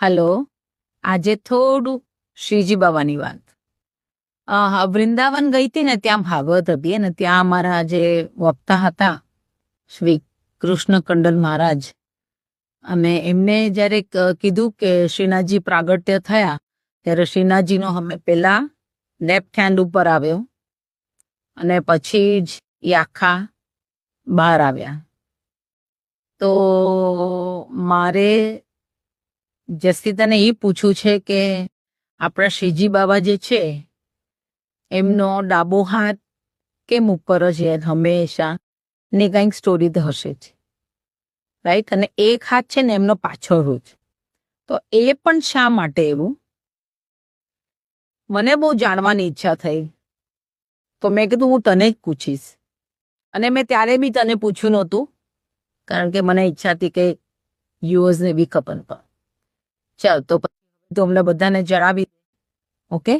Hello. આજે થોડું શ્રીજી બાવાની વાત. વૃંદાવન ગઈ હતી ને, ત્યાં ભાગવત હતી ને ત્યાં અમારા જે વક્તા હતા શ્રી કૃષ્ણ કંડલ મહારાજ, અને એમને જ્યારે કીધું કે શ્રીનાથજી પ્રાગટ્ય થયા ત્યારે શ્રીનાથજીનો અમે પેલા લેફ્ટ હેન્ડ ઉપર આવ્યો અને પછી જ એ આખા બહાર આવ્યા. તો મારે જસ્તિતાને એ પૂછવું છે કે આપણા શ્રીજી બાબા જે છે એમનો ડાબો હાથ કેમ ઉપર જ હંમેશા, ને કંઈક સ્ટોરી તો હશે જ, રાઈટ? અને એક હાથ છે ને એમનો પાછળ જ, તો એ પણ શા માટે એવું? મને બહુ જાણવાની ઈચ્છા થઈ, તો મેં કીધું હું તને જ પૂછીશ. અને મેં ત્યારે બી તને પૂછ્યું નહોતું, કારણ કે મને ઈચ્છા હતી કે યુએસને બી ખબર પડે. ચાલ, તો અમને બધાને જણાવી. ઓકે.